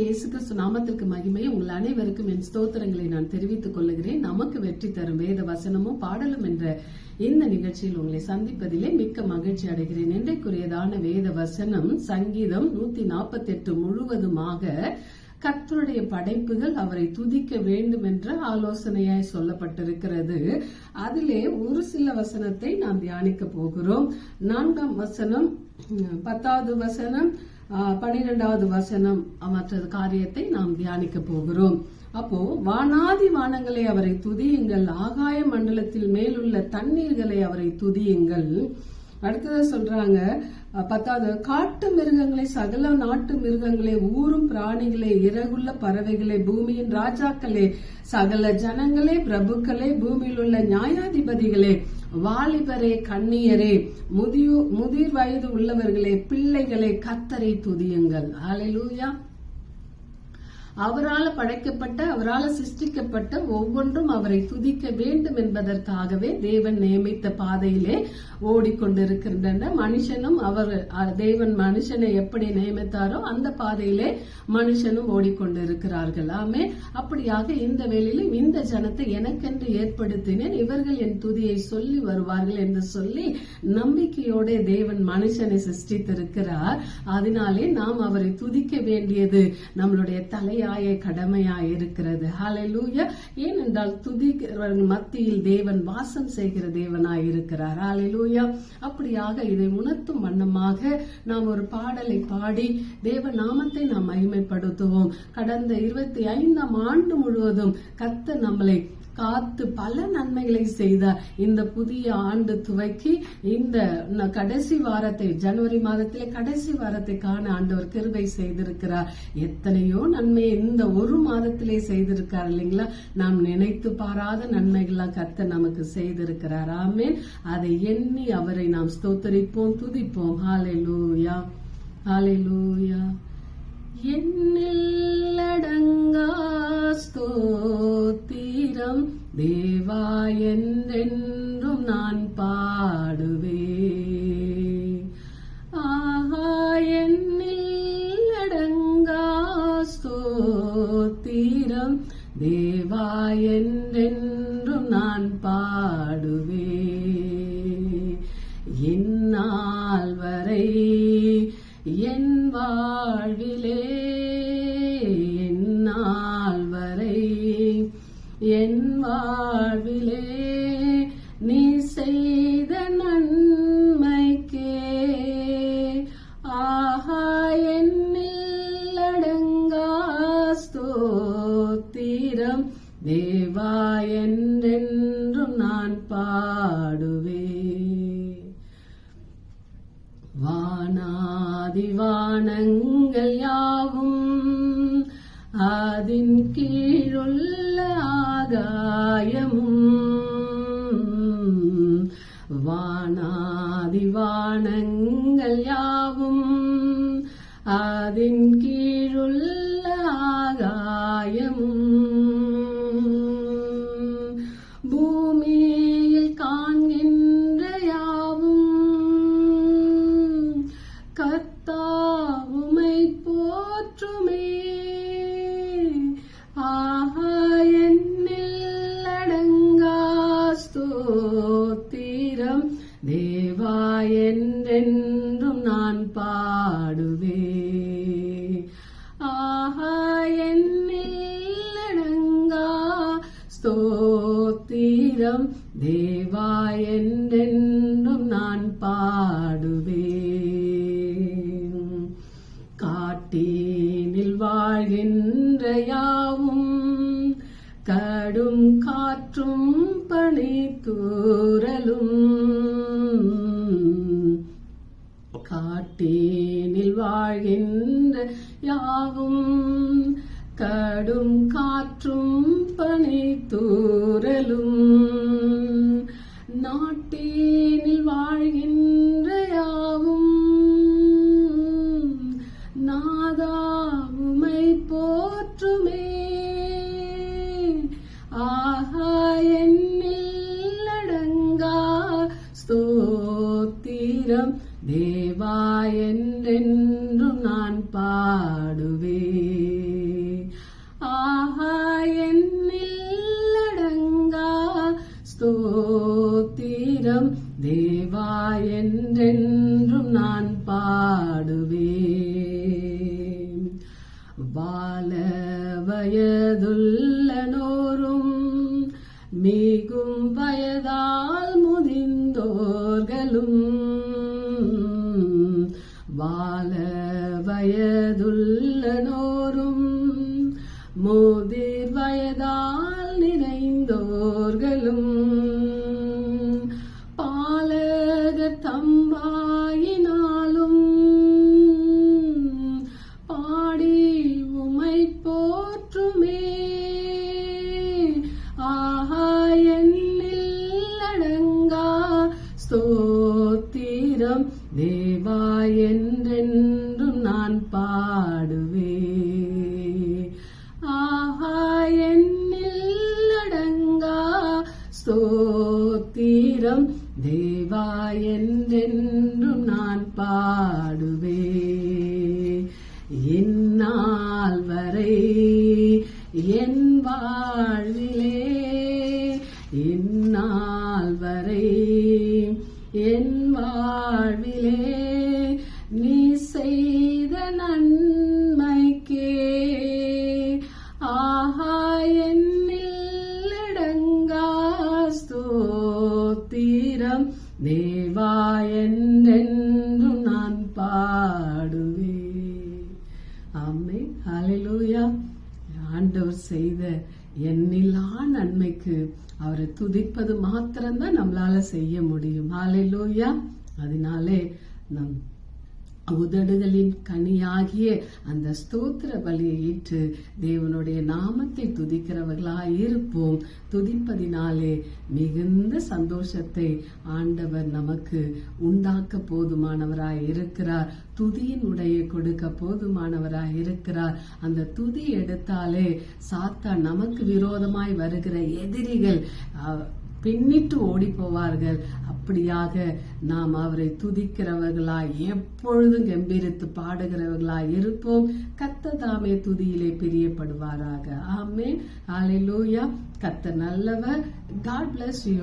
இயேசு கிறிஸ்து நாமத்திற்கு மகிமை. உங்கள் அனைவருக்கும் என் ஸ்தோத்திரங்களை நான் தெரிவித்துக் கொள்ளுகிறேன். நமக்கு வெற்றி தரும் வேத வசனமும் பாடலும் என்ற இந்த நிகழ்ச்சியில் உங்களை சந்திப்பதிலே மிக்க மகிழ்ச்சி அடைகிறேன். இன்றைக்குரியதான வேத வசனம் சங்கீதம் 148 முழுவதுமாக கர்த்தருடைய படைப்புகள் அவரை துதிக்க வேண்டும் என்ற ஆலோசனையாய் சொல்லப்பட்டிருக்கிறது. அதிலே ஒரு சில வசனத்தை நாம் தியானிக்க போகிறோம். 4ஆம் வசனம், 10வது வசனம், 12வது வசனம் மற்ற காரியத்தை நாம் தியானிக்க போகிறோம். அப்போ வானாதி வானங்களை அவரை துதியுங்கள், ஆகாய மண்டலத்தில் மேலுள்ள தண்ணீர்களை அவரை துதியுங்கள். அடுத்தது சொல்றாங்க 10வது, காட்டு மிருகங்களை, சகல நாட்டு மிருகங்களே, ஊரும் பிராணிகளே, இறகுள்ள பறவைகளே, பூமியின் ராஜாக்களே, சகல ஜனங்களே, பிரபுக்களே, பூமியில் உள்ள நியாயாதிபதிகளே, வாலிபரே, கன்னியரே, முதிர் வயது உள்ளவர்களே, பிள்ளைகளே, கர்த்தரை துதியுங்கள். ஹல்லேலூயா. அவரால் படைக்கப்பட்ட, அவரால் சிருஷ்டிக்கப்பட்ட ஒவ்வொன்றும் அவரை துதிக்க வேண்டும் என்பதற்காகவே தேவன் நியமித்த பாதையிலே ஓடிக்கொண்டிருக்கின்றன. மனுஷனும் தேவன் மனுஷனை எப்படி நியமித்தாரோ அந்த பாதையிலே மனுஷனும் ஓடிக்கொண்டிருக்கிறார்கள். ஆமே. அப்படியாக இந்த வேளையிலும் இந்த ஜனத்தை எனக்கென்று ஏற்படுத்தினேன், இவர்கள் என் துதியை சொல்லி வருவார்கள் என்று சொல்லி நம்பிக்கையோட தேவன் மனுஷனை சிருஷ்டித்திருக்கிறார். அதனாலே நாம் அவரை துதிக்க வேண்டியது நம்மளுடைய கடமையாய் இருக்கிறது. ஹல்லேலூயா. ஏனென்றால் துதிக்கிறவர்கள் மத்தியில் தேவன் வாசம் செய்கிற தேவனாய் இருக்கிறார். ஹல்லேலூயா. அப்படியாக இதை உணர்த்தும் வண்ணமாக நாம் ஒரு பாடலை பாடி தேவ நாமத்தை நாம் மகிமைப்படுத்துவோம். கடந்த 25ஆம் ஆண்டு முழுவதும் கர்த்தர் நம்மளை காத்து பல நன்மைகளை செய்தார். இந்த புதிய ஆண்டு துவக்கி இந்த கடைசி வாரத்தை, ஜனவரி மாதத்திலே கடைசி வாரத்தை காண ஆண்டவர் கிருபை செய்திருக்கிறார். எத்தனையோ நன்மையை இந்த ஒரு மாதத்திலே செய்திருக்கார் இல்லைங்களா? நாம் நினைத்து பாராத நன்மைகள்லாம் கர்த்தர் நமக்கு செய்திருக்கிறார். ஆமென். அதை எண்ணி அவரை நாம் ஸ்தோத்தரிப்போம், துதிப்போம். ஹல்லேலூயா, ஹல்லேலூயா. என்னில் அடங்கா ஸ்தோத்திரம் தேவா, என்றென்றும் நான் பாடுவேன். ஆஹா, என்னில் அடங்கா ஸ்தோத்திரம் தேவா, என்றென்றும் நான் பாடுவேன். இந்நாள் வரை என் வாழ்விலே, எந்நாள் வரை என் வாழ்விலே நீ செய்த நன்மைக்கே, ஆஹா, என்னில் அடங்கா ஸ்தோத்திரம் தேவா, என்றென்றும் நான் பாடுவேன். வானாதி வானங்கள் யாவும், அதின் கீழுள்ள ஆகாயமும், வானாதி வானங்கள் யாவும், அதின் கீழுள்ள ஆகாயமும், பூமியில் காண்கின்ற யாவும் கர்த்தாவுமை போற்றுமே. ஆஹா, என்னில் அடங்கா ஸ்தோத்திரம் தேவா, என்றென்றும் நான் பாடுவேன். ஆஹா, என்னில் அடங்கா ஸ்தோத்திரம் தேவா, என்றென்றும் நான் பாடுவேன். காட்டினில் வாழ்கின்ற யாவும், கடும் காற்றும் பனித்தூறலும், காட்டினில் வாழ்கின்ற யாவும், கடும் காற்றும் பனித்தூறலும், நாட்டினில் வாழ்கின்ற யாவும் நாதா உமை போற்றுமே. ஆஹா, என்னில் அடங்கா ஸ்தோத்திரம் தேவா, என்றென்றும் நான் பாடுவேன். வாழ வயதுள்ளனோரும் மிகும் வயதால் முதிர்ந்தோர்களும் வாழ வயதுள்ளனோரும் முதிர் வயதால் நிறைந்தோர்களும் பாலகர் தம்பாயினாலும் பாடி உமை போற்றுமே. ஆஹா என்னில் அடங்கா ஸ்தோத்திரம் தேவா என்றென்றும் நான் பாடுவே. ஆஹா என்னில் அடங்கா ஸ்தோத்திரம் தேவா என்றென்றும் நான் பாடுவே. இந்நாள் வரை என் வாழ்விலே இந்நாள் வரை என் வாழ்விலே நீ செய்த நன்மைக்கே ஆஹா என்னில் அடங்கா ஸ்தோத்திரம் தேவா என்றென்றும் நான் பாடுவே. ஆமென். ஹல்லேலூயா. ஆண்டவர் செய்த எண்ணிலா நன்மைக்கு அவரை துதிப்பது மாத்திரம்தான் நம்மளால செய்ய முடியும். ஹல்லேலூயா. அதனாலே நம் உதடுகளின் கனியாகிய அந்த ஸ்தோத்திர பலியை ஏற்று தேவனுடைய நாமத்தை துதிக்கிறவர்களாய் இருப்போம். துதிப்பதினாலே மிகுந்த சந்தோஷத்தை ஆண்டவர் நமக்கு உண்டாக்க போதுமானவராய் இருக்கிறார். துதியின் உடைய கொடுக்க போதுமானவராய் இருக்கிறார். அந்த துதி எடுத்தாலே சாத்தான் நமக்கு விரோதமாய் வருகிற எதிரிகள் பின்னிட்டு ஓடி போவார்கள். அப்படியாக நாம் அவரை துதிக்கிறவர்களாய் எப்பொழுதும் கம்பீரித்து பாடுகிறவர்களாய் இருப்போம். கர்த்தர் தாமே துதியிலே பிரியப்படுவாராக. ஆமென். ஹல்லேலூயா. கர்த்தர் நல்லவர். God bless you.